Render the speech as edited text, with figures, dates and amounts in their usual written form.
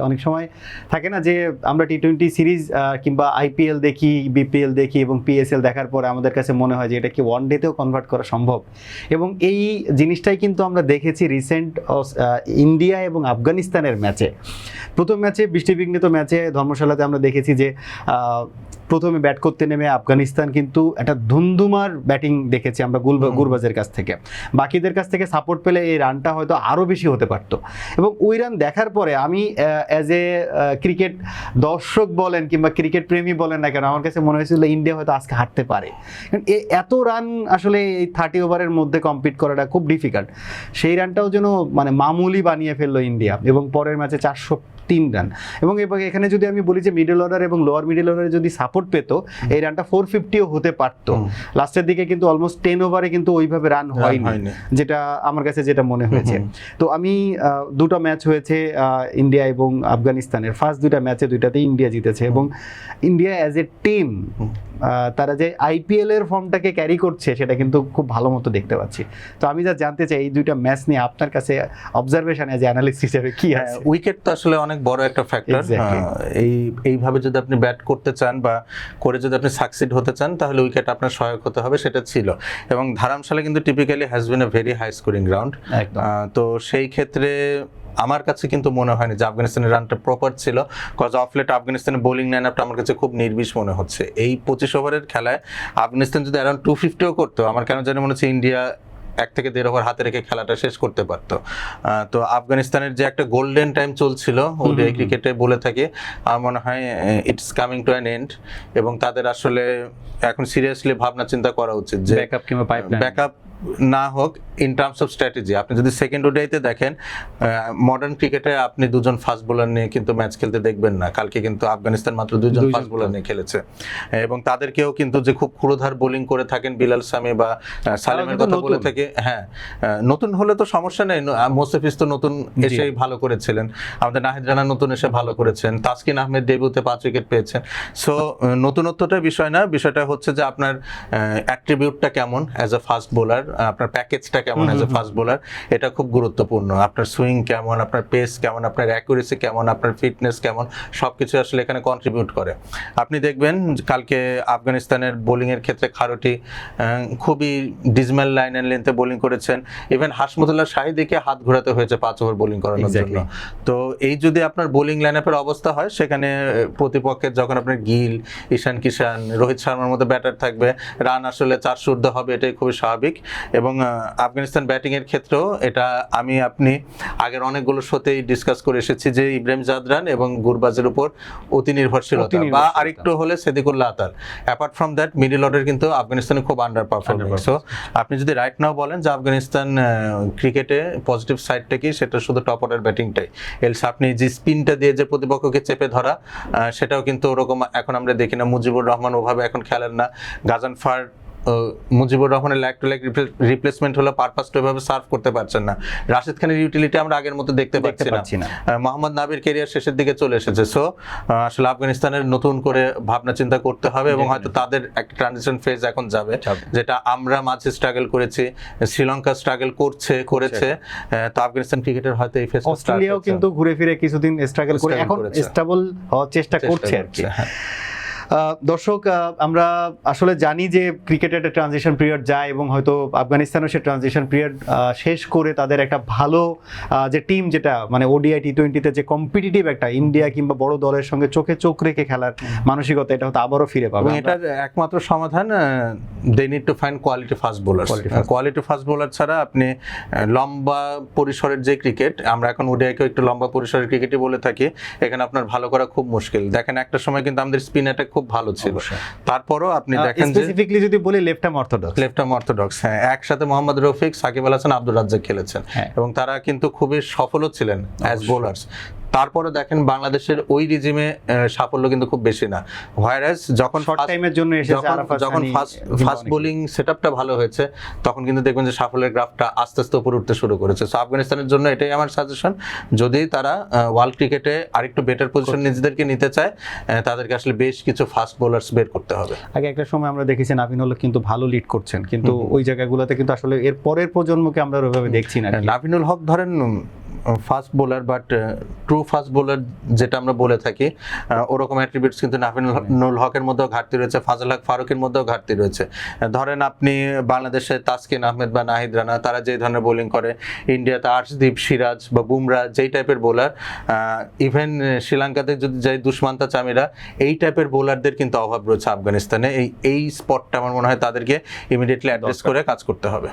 অনেক সময় থাকে না যে আমরা টি-20 সিরিজ কিংবা আইপিএল দেখি, বিপিএল দেখি এবং পিএসএল দেখার পরে আমাদের কাছে মনে হয় যে এটা কি ওয়ান ডেতেও কনভার্ট করা সম্ভব, এবং এই জিনিসটাই কিন্তু আমরা দেখেছি রিসেন্ট ইন্ডিয়া এবং আফগানিস্তানের ম্যাচে। প্রথম ম্যাচে বৃষ্টিবিঘ্নিত ম্যাচে ধর্মশালাতে আমরা দেখেছি যে প্রথমে ব্যাট করতে নেমে আফগানিস্তান কিন্তু একটা ধুমধুমার ব্যাটিং দেখেছি আমরা গুরবাজের কাছ থেকে। বাকিদের কাছ থেকে সাপোর্ট পেলে এই রানটা হয়তো আরও বেশি হতে পারতো, এবং ওই রান দেখার পরে আমি অ্যাজ এ ক্রিকেট দর্শক বলেন কিংবা ক্রিকেট প্রেমী বলেন না কেন, আমার কাছে মনে হয়েছিল ইন্ডিয়া হয়তো আজকে হারতে পারে। এত রান আসলে এই 30 ওভারের মধ্যে কমপ্লিট করাটা খুব ডিফিকাল্ট। সেই রানটাও যেন মানে মামুলি বানিয়ে ফেললো ইন্ডিয়া, এবং পরের ম্যাচে 403 রান। এবং এখানে যদি আমি বলি যে মিডল অর্ডার এবং লোয়ার মিডল অর্ডারে যদি সাপোর্ট পেতো এই রানটা 450ও হতে পারতো। লাস্টের দিকে কিন্তু অলমোস্ট 10 ওভারে কিন্তু ওইভাবে রান হয়নি, যেটা আমার কাছে যেটা মনে হয়েছে। তো আমি দুটো ম্যাচ হয়েছে ইন্ডিয়া এবং আফগানিস্তানের, ফার্স্ট দুইটা ম্যাচে দুইটাতেই ইন্ডিয়া জিতেছে, এবং ইন্ডিয়া অ্যাজ এ টিম তারা যে আইপিএল এর ফর্মটাকে ক্যারি করছে সেটা কিন্তু খুব ভালো মতো দেখতে পাচ্ছি। তো আমি যা জানতে চাই এই দুইটা ম্যাচ নিয়ে আপনার কাছে অবজারভেশন অ্যাজ অ্যানালিস্ট হিসেবে কি আছে? উইকেট তো আসলে অনেক বড় একটা ফ্যাক্টর। এইভাবে যদি আপনি ব্যাট করতে চান বা করে যদি আপনি সাকসিড হতে চান তাহলে উইকেট আপনার সহায়ক হতে হবে, সেটা ছিল। এবং ধারামশালা কিন্তু typically has been a very high scoring ground. তো সেই ক্ষেত্রে আমার কাছে কিন্তু মনে হয়নি যে আফগানিস্তানের রানটা প্রপার ছিল, কজ অফ লেট আফগানিস্তানের বোলিং লাইন আপটা আমার কাছে খুব নির্বিষ মনে হচ্ছে। এই 25 ওভারের খেলায় আফগানিস্তান যদি অ্যারাউন্ড 250ও করতো, আমার কেন জানি মনে হচ্ছে ইন্ডিয়া 1 থেকে 1.5 ওভার হাতে রেখে খেলাটা শেষ করতে পারতো। তো আফগানিস্তানের যে একটা গোল্ডেন টাইম চলছিল ওডিআই ক্রিকেটে বলে থাকে, আমার মনে হয় it's coming to an end, এবং তাদের আসলে এখন সিরিয়াসলি ভাবনা চিন্তা করা উচিত যে ব্যাকআপ কিংবা পাইপলাইন ব্যাকআপ না হোক ইন টার্মস অফ স্ট্র্যাটেজি। আপনি যদি সেকেন্ড ওডিআইতে দেখেন মডার্ন ক্রিকেটে আপনি দুজন ফাস্ট বোলার নিয়ে কিন্তু ম্যাচ খেলতে দেখবেন না। কালকে কিন্তু আফগানিস্তান মাত্র 2 জন ফাস্ট বোলার নিয়ে খেলেছে, এবং তাদেরকেও কিন্তু যে খুব ক্ষুরোধার বোলিং করে থাকেন বিলাল সামি বা সালিমের কথা বলে থাকে। হ্যাঁ, নতুন হলে তো সমস্যা নেই, মোস্তাফিজ তো নতুন এসেই ভালো করেছিলেন, আমাদের নাহিদ রানা নতুন এসে ভালো করেছেন, তাসকিন আহমেদ ডেবিউতে 5 উইকেট পেয়েছেন। সো নতুনত্বটা বিষয় না, বিষয়টা হচ্ছে যে আপনার অ্যাট্রিবিউটটা কেমন অ্যাজ এ ফাস্ট বোলার, আপনার প্যাকেজটা কেমন অ্যাজ এ ফাস্ট বোলার, এটা খুব গুরুত্বপূর্ণ। আপনার সুইং কেমন, আপনার পেস কেমন, আপনার অ্যাকুরেসি কেমন, আপনার ফিটনেস কেমন, সবকিছু আসলে এখানে কন্ট্রিবিউট করে। আপনি দেখবেন কালকে আফগানিস্তানের বোলিং এর ক্ষেত্রে খারোটি খুবই ডিজমেল লাইন এন্ড লেন্থে বোলিং করেছেন। ইভেন হাসমুদুল্লাহ শাহিদিকে হাত ঘোরাতে হয়েছে 5 ওভার বোলিং করানোর জন্য। তো এই যদি আপনার বোলিং লাইনআপের অবস্থা হয়, সেখানে প্রতিপক্ষের যখন আপনার গিল, ঈশান কিষান, রোহিত শর্মার মতো ব্যাটার থাকবে, রান আসলে 400 ঊর্ধ্বে হবে, এটাই খুবই স্বাভাবিক। এবং আফগানিস্তান ব্যাটিং এর ক্ষেত্রেও এটা আপনি আগের অনেকগুলো শোতেই ডিসকাস করে এসেছি যে ইব্রাহিম জাদরান এবং গুরবাজের উপর অতি নির্ভরশীলতা, বা আরেকটু হলে সিদ্দিকুল্লাহ আতার। Apart from that middle order কিন্তু আফগানিস্তানে খুব আন্ডার পারফর্মিং। সো আপনি যদি রাইট নাও বলেন যে আফগানিস্তান ক্রিকেটে পজিটিভ সাইডটা কি, সেটা শুধু টপ অর্ডার ব্যাটিংটাই। এলস আপনি যে স্পিনটা দিয়ে যে প্রতিপক্ষকে চেপে ধরা, সেটাও কিন্তু ওরকম এখন আমরা দেখি না। মুজিবুর রহমান ওভাবে এখন খেলেন না। গাজানফার মুজিবুর রহমানের ল্যাগ টু ল্যাগ রিপ্লেসমেন্ট হলো, পারপাসটা এভাবে সার্ভ করতে পারছেন না। রাশিদ খানের ইউটিলিটি আমরা আগের মতো দেখতে পাচ্ছি না। মোহাম্মদ নাবির ক্যারিয়ার শেষের দিকে চলে এসেছে। সো আসলে আফগানিস্তানের নতুন করে ভাবনা চিন্তা করতে হবে, এবং হয়তো তাদের একটা ট্রানজিশন ফেজ এখন যাবে, যেটা আমরা মাঝে স্ট্রাগল করেছি, শ্রীলঙ্কা স্ট্রাগল করেছে। তো আফগানিস্তান ক্রিকেটের হয়তো এই ফেজ, অস্ট্রেলিয়াও কিন্তু ঘুরে ফিরে কিছুদিন স্ট্রাগল করে এখন স্টেবল হওয়ার চেষ্টা করছে আর কি। দর্শক, আমরা আসলে জানি যে ক্রিকেটের একটা ট্রানজিশন পিরিয়ড যায়, এবং হয়তো আফগানিস্তানও সে ট্রানজিশন পিরিয়ড শেষ করে তাদের একটা ভালো যে টিম, যেটা মানে ওডিআই টি-20তে যে কম্পিটিটিভ একটা ইন্ডিয়া কিংবা বড় দলের সঙ্গে চোখে চোখ রেখে খেলার মানসিকতা, এটা হয়তো আবারও ফিরে পাবে। এটার একমাত্র সমাধান they need to find quality fast bowler. Quality fast bowler ছাড়া আপনি লম্বা পরিসরের যে ক্রিকেট, আমরা এখন ওডিআইকেও একটু লম্বা পরিসরের ক্রিকেটই বলে থাকি, এখানে আপনার ভালো করা খুব মুশকিল। দেখেন একটা সময় কিন্তু আমাদের স্পিন অ্যাটাক খুব ভালো ছিল, তারপরও আপনি দেখেন যে স্পেসিফিকলি যদি বলি লেফট আর্ম অর্থোডক্স, হ্যাঁ, একসাথে মোহাম্মদ রফিক, সাকিব আল হাসান, আব্দুর রাজ্জাক খেলেছেন, এবং তারা কিন্তু খুবই সফলও ছিলেন অ্যাজ বোলার্স। তারপরে দেখেন বাংলাদেশের ওই রিজিমে সাফল্য কিন্তু খুব বেশি না। হোয়ারাস যখন শর্ট টাইমের জন্য এসেছে, যখন ফাস্ট বোলিং সেটআপটা ভালো হয়েছে, তখন কিন্তু দেখবেন যে সাফল্যের গ্রাফটা আস্তে আস্তে উপরে উঠতে শুরু করেছে। সো আফগানিস্তানের জন্য এটাই আমার সাজেশন, যদি তারা ওয়ার্ল্ড ক্রিকেটে আরেকটু বেটার পজিশন নিজেদেরকে নিতে চায়, তাদেরকে আসলে বেশ কিছু ফাস্ট বোলার্স বের করতে হবে। আগে একটা সময় আমরা দেখেছি নাভিনুল কিন্তু ভালো লিড করছেন, কিন্তু ওই জায়গাগুলোতে কিন্তু আসলে এর পরের প্রজন্মকে আমরা ওইভাবে দেখছি না। নাভিনুল হক ধরেন fast bowler, but true fast bowler যেটা আমরা বলে থাকি, ওরকম অ্যাট্রিবিউটস কিন্তু নাফিনুল হকের মধ্যেও ঘাটতি রয়েছে, ফাজল হক ফারুকের মধ্যেও ঘাটতি রয়েছে। ধরেন আপনি বাংলাদেশে তাসকিন আহমেদ বা নাহিদ রানা, তারা যে ধরনের বোলিং করে, ইন্ডিয়াতে আর্শদীপ, সিরাজ বা বুমরা যেই টাইপের বোলার, ইভেন শ্রীলঙ্কাতে যদি যাই দুষ্মান্তা চামিরা, এই টাইপের বোলারদের কিন্তু অভাব রয়েছে আফগানিস্তানে। এই স্পটটা আমার মনে হয় তাদেরকে ইমিডিয়েটলি অ্যাড্রেস করে কাজ করতে হবে।